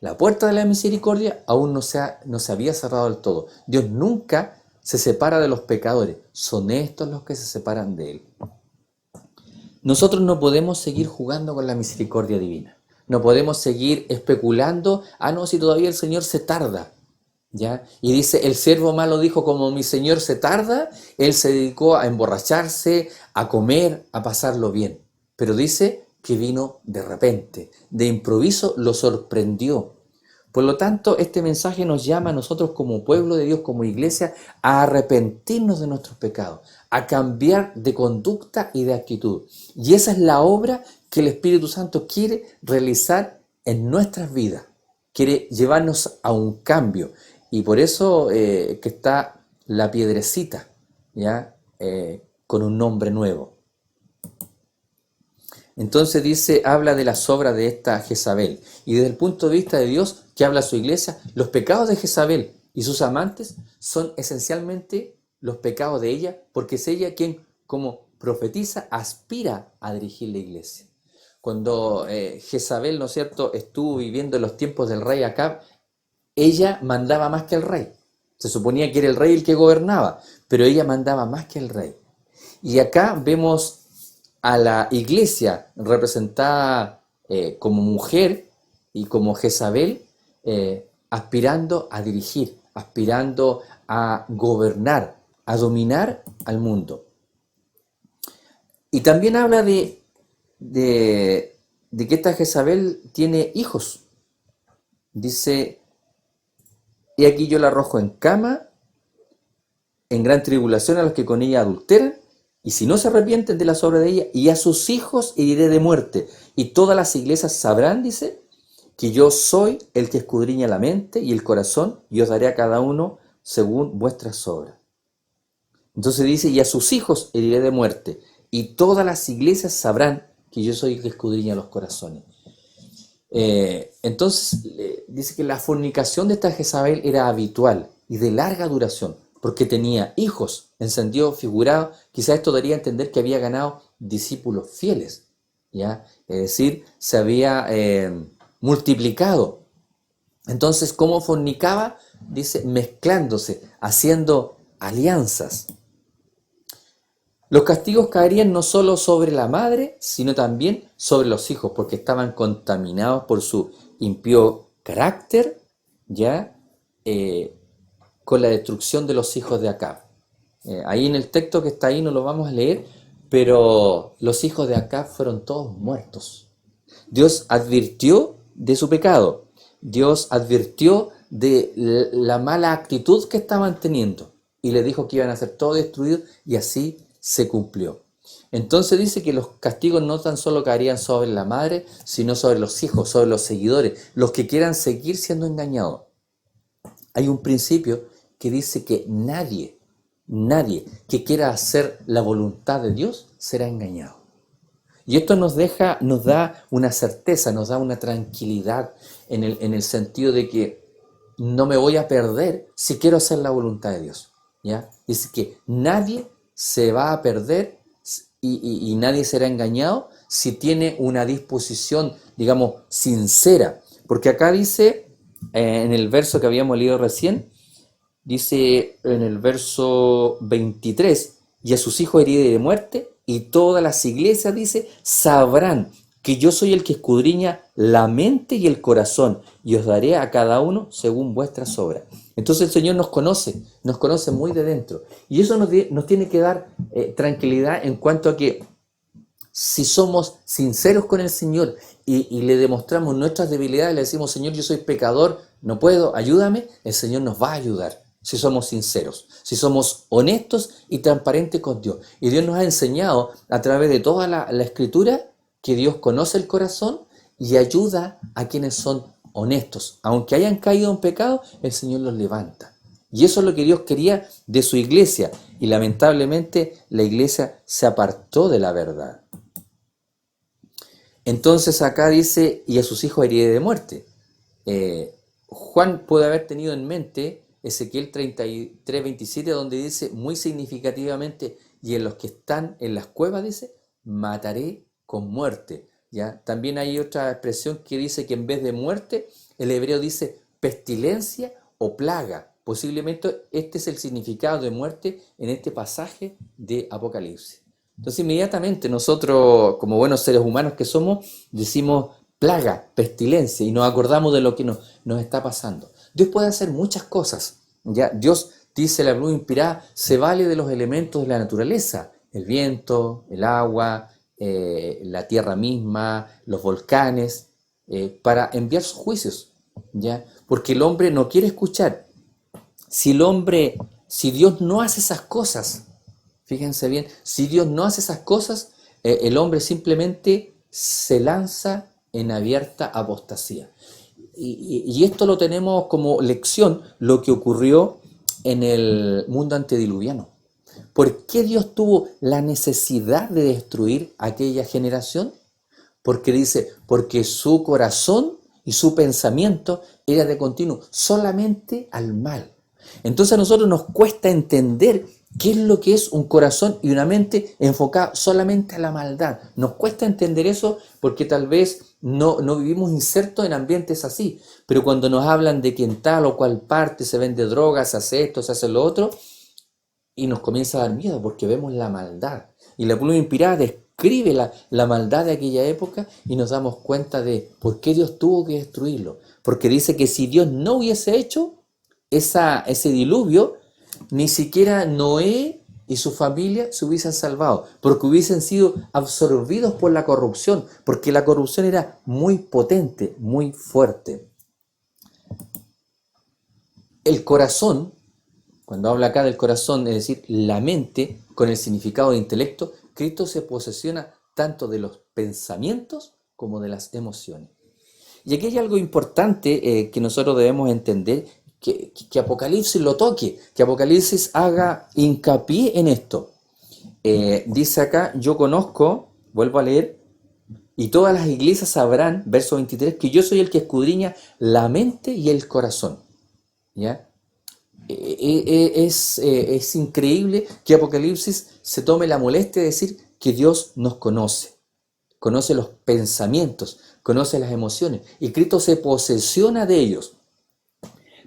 la puerta de la misericordia aún no se había cerrado del todo. Dios nunca se separa de los pecadores. Son estos los que se separan de Él. Nosotros no podemos seguir jugando con la misericordia divina. No podemos seguir especulando, no, si todavía el Señor se tarda, ¿ya? Y dice, el siervo malo dijo, como mi Señor se tarda, él se dedicó a emborracharse, a comer, a pasarlo bien. Pero dice que vino de repente, de improviso, lo sorprendió. Por lo tanto, este mensaje nos llama a nosotros como pueblo de Dios, como iglesia, a arrepentirnos de nuestros pecados, a cambiar de conducta y de actitud. Y esa es la obra que el Espíritu Santo quiere realizar en nuestras vidas. Quiere llevarnos a un cambio. Y por eso que está la piedrecita, ¿ya? Con un nombre nuevo. Entonces dice, habla de las obras de esta Jezabel. Y desde el punto de vista de Dios, que habla a su iglesia, los pecados de Jezabel y sus amantes son esencialmente los pecados de ella, porque es ella quien, como profetiza, aspira a dirigir la iglesia. Cuando Jezabel, ¿no es cierto?, estuvo viviendo en los tiempos del rey Acab, ella mandaba más que el rey. Se suponía que era el rey el que gobernaba, pero ella mandaba más que el rey. Y acá vemos a la iglesia representada como mujer y como Jezabel, aspirando a dirigir, aspirando a gobernar, a dominar al mundo. Y también habla de que esta Jezabel tiene hijos. Dice, y aquí yo la arrojo en cama, en gran tribulación a los que con ella adulteran, y si no se arrepienten de las obras de ella, y a sus hijos heriré de muerte. Y todas las iglesias sabrán, dice, que yo soy el que escudriña la mente y el corazón, y os daré a cada uno según vuestras obras. Entonces dice, y a sus hijos heriré de muerte, y todas las iglesias sabrán que yo soy el que escudriña los corazones. Entonces dice que la fornicación de esta Jezabel era habitual y de larga duración, porque tenía hijos, en sentido figurado. Quizás esto daría a entender que había ganado discípulos fieles, ¿ya? Es decir, se había multiplicado. Entonces, ¿cómo fornicaba? Dice, mezclándose, haciendo alianzas. Los castigos caerían no solo sobre la madre, sino también sobre los hijos, porque estaban contaminados por su impío carácter, ¿ya? Con la destrucción de los hijos de Acab. Ahí en el texto que está ahí no lo vamos a leer, pero los hijos de Acab fueron todos muertos. Dios advirtió de su pecado, Dios advirtió de la mala actitud que estaban teniendo y le dijo que iban a ser todos destruidos, y así se cumplió. Entonces dice que los castigos no tan solo caerían sobre la madre, sino sobre los hijos, sobre los seguidores, los que quieran seguir siendo engañados. Hay un principio que dice que nadie que quiera hacer la voluntad de Dios será engañado. Y esto nos da una certeza, nos da una tranquilidad en el sentido de que no me voy a perder si quiero hacer la voluntad de Dios, ¿ya? Dice que nadie se va a perder y nadie será engañado si tiene una disposición, digamos, sincera. Porque acá dice, en el verso que habíamos leído recién, dice en el verso 23, y a sus hijos heriré de muerte, y todas las iglesias, dice, sabrán que yo soy el que escudriña la mente y el corazón, y os daré a cada uno según vuestras obras. Entonces el Señor nos conoce muy de dentro, y eso nos tiene que dar tranquilidad en cuanto a que si somos sinceros con el Señor y le demostramos nuestras debilidades, le decimos, Señor, yo soy pecador, no puedo, ayúdame, el Señor nos va a ayudar. Si somos sinceros, si somos honestos y transparentes con Dios. Y Dios nos ha enseñado a través de toda la Escritura que Dios conoce el corazón y ayuda a quienes son honestos. Aunque hayan caído en pecado, el Señor los levanta. Y eso es lo que Dios quería de su iglesia. Y lamentablemente la iglesia se apartó de la verdad. Entonces acá dice, y a sus hijos heriré de muerte. Juan puede haber tenido en mente Ezequiel 33:27, donde dice muy significativamente, y en los que están en las cuevas, dice, mataré con muerte. ¿Ya? También hay otra expresión que dice que en vez de muerte, el hebreo dice pestilencia o plaga. Posiblemente este es el significado de muerte en este pasaje de Apocalipsis. Entonces inmediatamente nosotros, como buenos seres humanos que somos, decimos plaga, pestilencia, y nos acordamos de lo que nos está pasando. Dios puede hacer muchas cosas, ¿ya? Dios, dice la Biblia inspirada, se vale de los elementos de la naturaleza, el viento, el agua, la tierra misma, los volcanes, para enviar sus juicios, ¿ya? Porque el hombre no quiere escuchar. Si Dios no hace esas cosas, fíjense bien, si Dios no hace esas cosas, el hombre simplemente se lanza en abierta apostasía. Y esto lo tenemos como lección, lo que ocurrió en el mundo antediluviano. ¿Por qué Dios tuvo la necesidad de destruir aquella generación? Porque dice, porque su corazón y su pensamiento era de continuo solamente al mal. Entonces a nosotros nos cuesta entender ¿Qué es lo que es un corazón y una mente enfocada solamente a la maldad? Nos cuesta entender eso porque tal vez no vivimos insertos en ambientes así, pero cuando nos hablan de que en tal o cual parte se vende drogas, se hace esto, se hace lo otro, y nos comienza a dar miedo porque vemos la maldad. Y la pluma inspirada describe la maldad de aquella época y nos damos cuenta de por qué Dios tuvo que destruirlo. Porque dice que si Dios no hubiese hecho ese diluvio, ni siquiera Noé y su familia se hubiesen salvado, porque hubiesen sido absorbidos por la corrupción, porque la corrupción era muy potente, muy fuerte. El corazón, cuando habla acá del corazón, es decir, la mente, con el significado de intelecto, Cristo se posesiona tanto de los pensamientos como de las emociones. Y aquí hay algo importante que nosotros debemos entender, que Apocalipsis lo toque, que Apocalipsis haga hincapié en esto. Dice acá, yo conozco, vuelvo a leer, y todas las iglesias sabrán, verso 23, que yo soy el que escudriña la mente y el corazón. ¿Ya? Es increíble que Apocalipsis se tome la molestia de decir que Dios nos conoce, conoce los pensamientos, conoce las emociones, y Cristo se posesiona de ellos.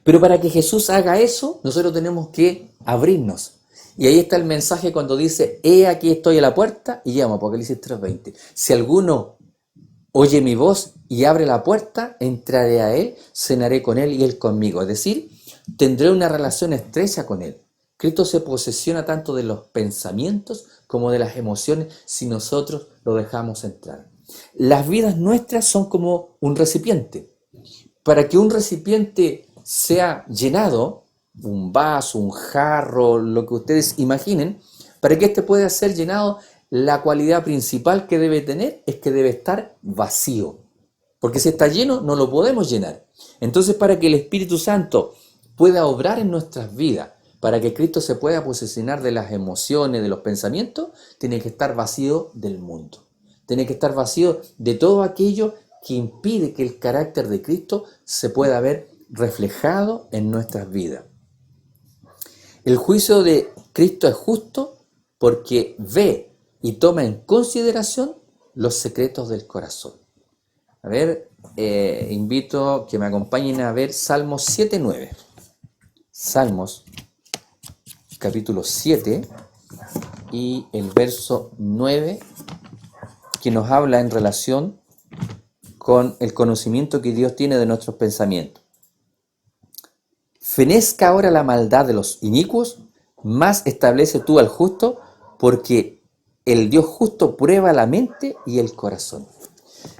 Pero para que Jesús haga eso, nosotros tenemos que abrirnos. Y ahí está el mensaje cuando dice, he aquí estoy a la puerta, y llamo, Apocalipsis 3:20. Si alguno oye mi voz y abre la puerta, entraré a él, cenaré con él y él conmigo. Es decir, tendré una relación estrecha con él. Cristo se posesiona tanto de los pensamientos como de las emociones si nosotros lo dejamos entrar. Las vidas nuestras son como un recipiente. Para que un recipiente sea llenado, un vaso, un jarro, lo que ustedes imaginen, para que éste pueda ser llenado, la cualidad principal que debe tener es que debe estar vacío. Porque si está lleno, no lo podemos llenar. Entonces, para que el Espíritu Santo pueda obrar en nuestras vidas, para que Cristo se pueda posesionar de las emociones, de los pensamientos, tiene que estar vacío del mundo. Tiene que estar vacío de todo aquello que impide que el carácter de Cristo se pueda ver reflejado en nuestras vidas. El juicio de Cristo es justo porque ve y toma en consideración los secretos del corazón. A ver, invito que me acompañen a ver Salmos 7:9. Salmos capítulo 7 y el verso 9, que nos habla en relación con el conocimiento que Dios tiene de nuestros pensamientos. Fenezca ahora la maldad de los inicuos, más establece tú al justo, porque el Dios justo prueba la mente y el corazón.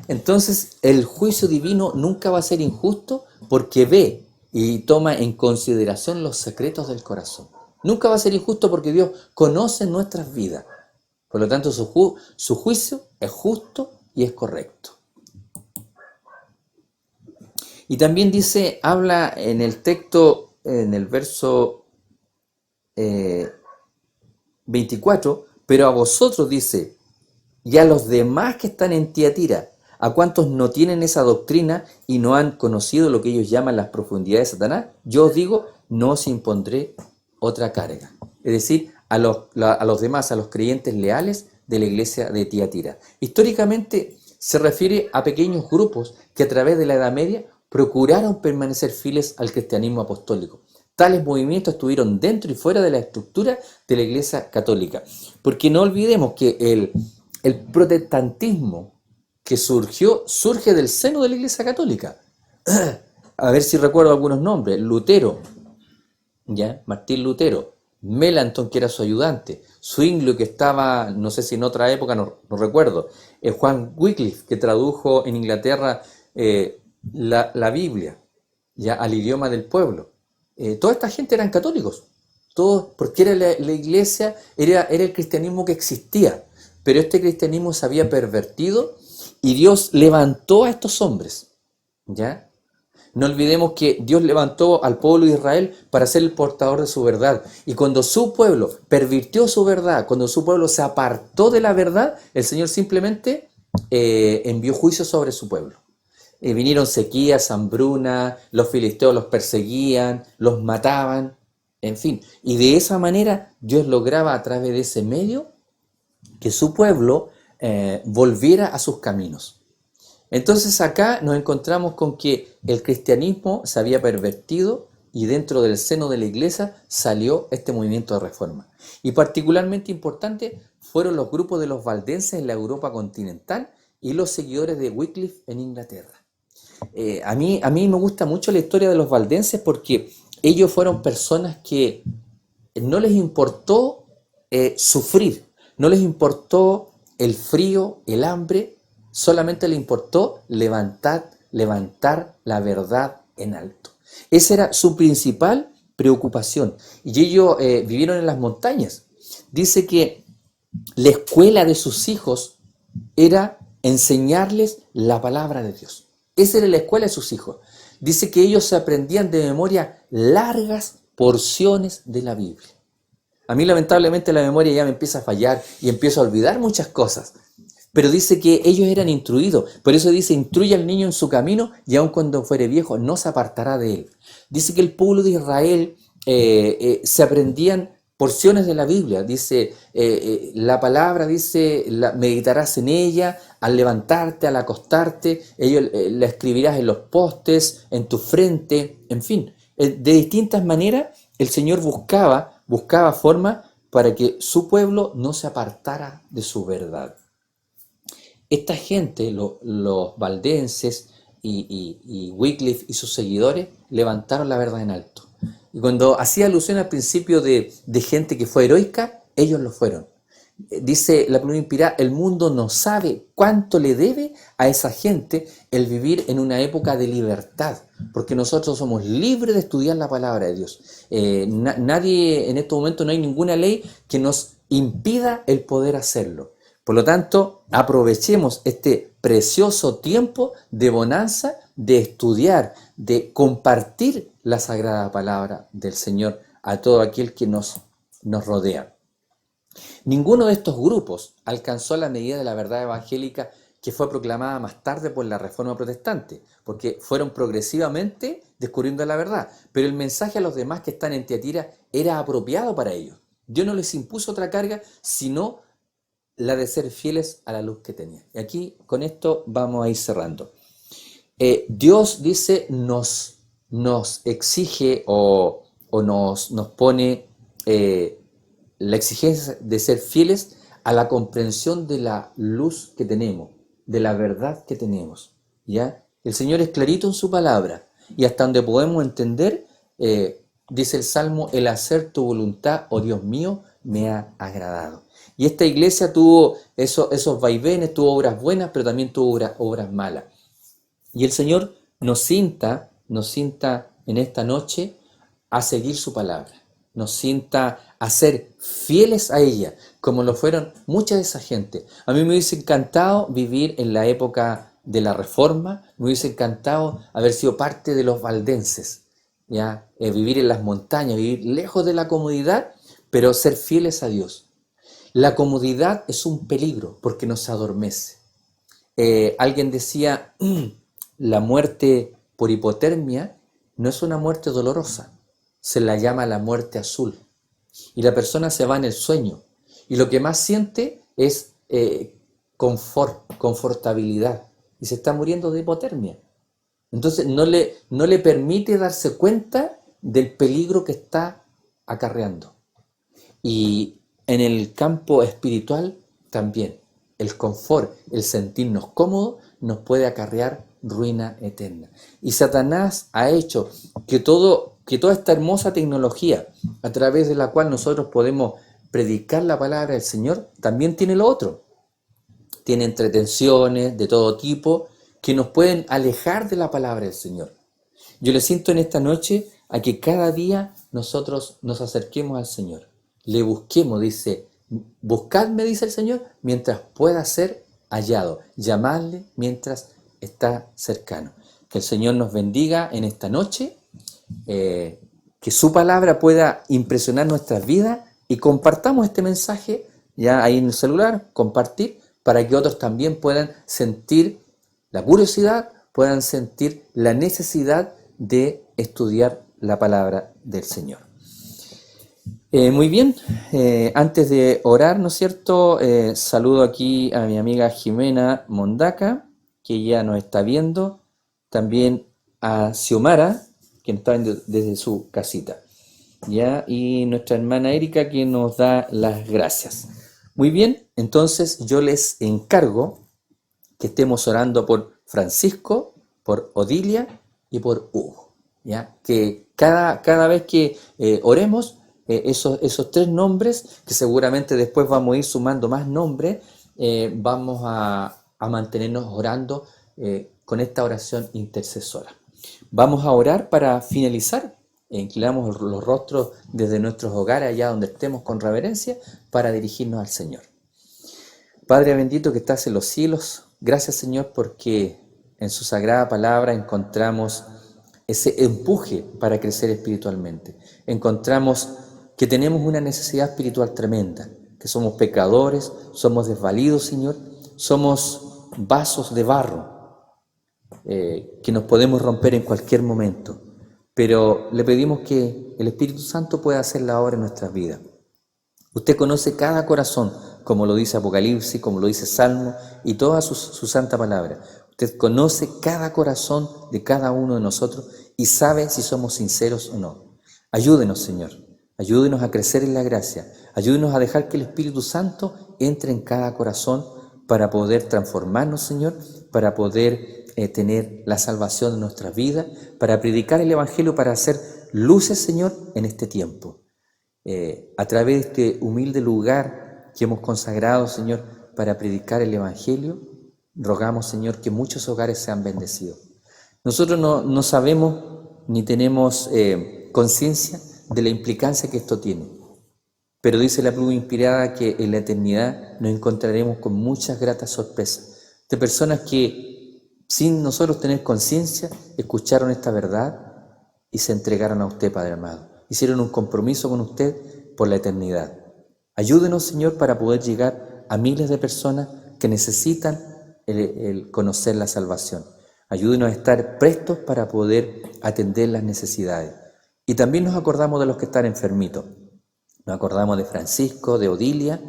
Entonces, el juicio divino nunca va a ser injusto porque ve y toma en consideración los secretos del corazón. Nunca va a ser injusto porque Dios conoce nuestras vidas. Por lo tanto, su juicio es justo y es correcto. Y también dice, habla en el texto, en el verso 24, pero a vosotros dice, y a los demás que están en Tiatira, a cuantos no tienen esa doctrina y no han conocido lo que ellos llaman las profundidades de Satanás, yo os digo, no os impondré otra carga. Es decir, a los demás, a los creyentes leales de la iglesia de Tiatira. Históricamente se refiere a pequeños grupos que a través de la Edad Media procuraron permanecer fieles al cristianismo apostólico. Tales movimientos estuvieron dentro y fuera de la estructura de la Iglesia Católica. Porque no olvidemos que el protestantismo que surge del seno de la Iglesia Católica. A ver si recuerdo algunos nombres. Lutero, ¿ya? Martín Lutero, Melanchthon, que era su ayudante, Zwinglio, que estaba, no sé si en otra época, no recuerdo, Juan Wycliffe, que tradujo en Inglaterra la Biblia, ya, al idioma del pueblo. Toda esta gente eran católicos, todos, porque era la iglesia, era el cristianismo que existía, pero este cristianismo se había pervertido y Dios levantó a estos hombres, ¿ya? No olvidemos que Dios levantó al pueblo de Israel para ser el portador de su verdad. Y cuando su pueblo pervirtió su verdad, cuando su pueblo se apartó de la verdad, el Señor simplemente envió juicio sobre su pueblo. Vinieron sequías, hambruna, los filisteos los perseguían, los mataban. en fin. Y de esa manera Dios lograba a través de ese medio que su pueblo volviera a sus caminos. Entonces acá nos encontramos con que el cristianismo se había pervertido y dentro del seno de la iglesia salió este movimiento de reforma. Y particularmente importante fueron los grupos de los valdenses en la Europa continental y los seguidores de Wycliffe en Inglaterra. A mí me gusta mucho la historia de los valdenses porque ellos fueron personas que no les importó sufrir, no les importó el frío, el hambre, solamente les importó levantar la verdad en alto. Esa era su principal preocupación. Y ellos vivieron en las montañas. Dice que la escuela de sus hijos era enseñarles la palabra de Dios. Esa era la escuela de sus hijos. Dice que ellos se aprendían de memoria largas porciones de la Biblia. A mí lamentablemente la memoria ya me empieza a fallar y empiezo a olvidar muchas cosas. Pero dice que ellos eran instruidos. Por eso dice, instruye al niño en su camino y aun cuando fuere viejo no se apartará de él. Dice que el pueblo de Israel se aprendían porciones de la Biblia. Dice, la palabra, dice, meditarás en ella al levantarte, al acostarte. La escribirás en los postes, en tu frente, en fin. De distintas maneras el Señor buscaba forma para que su pueblo no se apartara de su verdad. Esta gente, los valdenses y Wycliffe y sus seguidores, levantaron la verdad en alto. Y cuando hacía alusión al principio de gente que fue heroica, ellos lo fueron. Dice la pluma inspirada, el mundo no sabe cuánto le debe a esa gente el vivir en una época de libertad, porque nosotros somos libres de estudiar la palabra de Dios. Nadie, en estos momentos no hay ninguna ley que nos impida el poder hacerlo. Por lo tanto, aprovechemos este precioso tiempo de bonanza, de estudiar, de compartir la sagrada palabra del Señor a todo aquel que nos rodea. Ninguno de estos grupos alcanzó la medida de la verdad evangélica que fue proclamada más tarde por la Reforma Protestante, porque fueron progresivamente descubriendo la verdad, pero el mensaje a los demás que están en Tiatira era apropiado para ellos. Dios no les impuso otra carga, sino la de ser fieles a la luz que tenían. Y aquí con esto vamos a ir cerrando. Dios dice, nos exige o nos pone la exigencia de ser fieles a la comprensión de la luz que tenemos, de la verdad que tenemos. ¿Ya? El Señor es clarito en su palabra y hasta donde podemos entender, dice el Salmo, el hacer tu voluntad, oh Dios mío, me ha agradado. Y esta iglesia tuvo esos vaivenes, tuvo obras buenas, pero también tuvo obras malas. Y el Señor nos insta en esta noche a seguir su palabra. Nos insta a ser fieles a ella, como lo fueron mucha de esa gente. A mí me hubiese encantado vivir en la época de la Reforma, me hubiese encantado haber sido parte de los valdenses, ¿ya? Vivir en las montañas, vivir lejos de la comodidad, pero ser fieles a Dios. La comodidad es un peligro porque nos adormece. Alguien decía, la muerte por hipotermia no es una muerte dolorosa, se la llama la muerte azul. Y la persona se va en el sueño. Y lo que más siente es confortabilidad. Y se está muriendo de hipotermia. Entonces no le permite darse cuenta del peligro que está acarreando. Y en el campo espiritual también. El confort, el sentirnos cómodos, nos puede acarrear ruina eterna. Y Satanás ha hecho que toda esta hermosa tecnología a través de la cual nosotros podemos predicar la palabra del Señor, también tiene lo otro. Tiene entretenciones de todo tipo que nos pueden alejar de la palabra del Señor. Yo le siento en esta noche a que cada día nosotros nos acerquemos al Señor. Le busquemos, dice, buscadme, dice el Señor, mientras pueda ser hallado. Llamadle mientras está cercano. Que el Señor nos bendiga en esta noche, que su palabra pueda impresionar nuestras vidas y compartamos este mensaje ya ahí en el celular, compartir, para que otros también puedan sentir la curiosidad, puedan sentir la necesidad de estudiar la palabra del Señor. Muy bien, antes de orar, ¿no es cierto? Saludo aquí a mi amiga Jimena Mondaca, que ya nos está viendo, también a Xiomara, que nos está viendo desde su casita, ¿ya? Y nuestra hermana Erika, que nos da las gracias. Muy bien, entonces yo les encargo que estemos orando por Francisco, por Odilia y por Hugo, ¿ya? Que cada vez que oremos, esos tres nombres, que seguramente después vamos a ir sumando más nombres, vamos a mantenernos orando con esta oración intercesora. Vamos a orar para finalizar. Inclinamos los rostros desde nuestros hogares, allá donde estemos con reverencia, para dirigirnos al Señor. Padre bendito que estás en los cielos, gracias Señor porque en su sagrada palabra encontramos ese empuje para crecer espiritualmente. Encontramos que tenemos una necesidad espiritual tremenda, que somos pecadores, somos desvalidos, Señor, somos vasos de barro que nos podemos romper en cualquier momento, pero le pedimos que el Espíritu Santo pueda hacer la obra en nuestras vidas. Usted conoce cada corazón, como lo dice Apocalipsis, como lo dice Salmo y toda su santa palabra. Usted conoce cada corazón de cada uno de nosotros y sabe si somos sinceros o no. Ayúdenos, Señor. Ayúdenos a crecer en la gracia. Ayúdenos a dejar que el Espíritu Santo entre en cada corazón para poder transformarnos, Señor, para poder tener la salvación de nuestras vidas, para predicar el Evangelio, para hacer luces, Señor, en este tiempo. A través de este humilde lugar que hemos consagrado, Señor, para predicar el Evangelio, rogamos, Señor, que muchos hogares sean bendecidos. Nosotros no sabemos ni tenemos conciencia de la implicancia que esto tiene, pero dice la pluma inspirada que en la eternidad nos encontraremos con muchas gratas sorpresas de personas que, sin nosotros tener conciencia, escucharon esta verdad y se entregaron a usted, Padre amado. Hicieron un compromiso con usted por la eternidad. Ayúdenos, Señor, para poder llegar a miles de personas que necesitan el conocer la salvación. Ayúdenos a estar prestos para poder atender las necesidades. Y también nos acordamos de los que están enfermitos. Nos acordamos de Francisco, de Odilia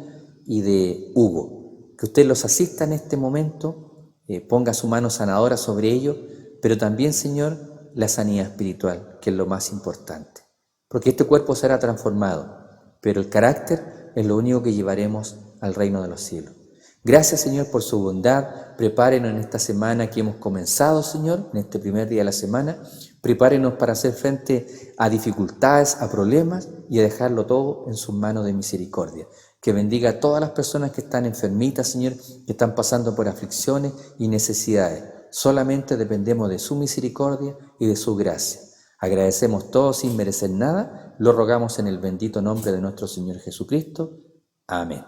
y de Hugo. Que usted los asista en este momento, ponga su mano sanadora sobre ellos, pero también, Señor, la sanidad espiritual, que es lo más importante. Porque este cuerpo será transformado, pero el carácter es lo único que llevaremos al reino de los cielos. Gracias, Señor, por su bondad. Prepárenos en esta semana que hemos comenzado, Señor, en este primer día de la semana. Prepárenos para hacer frente a dificultades, a problemas y a dejarlo todo en sus manos de misericordia. Que bendiga a todas las personas que están enfermitas, Señor, que están pasando por aflicciones y necesidades. Solamente dependemos de su misericordia y de su gracia. Agradecemos todo sin merecer nada, lo rogamos en el bendito nombre de nuestro Señor Jesucristo. Amén.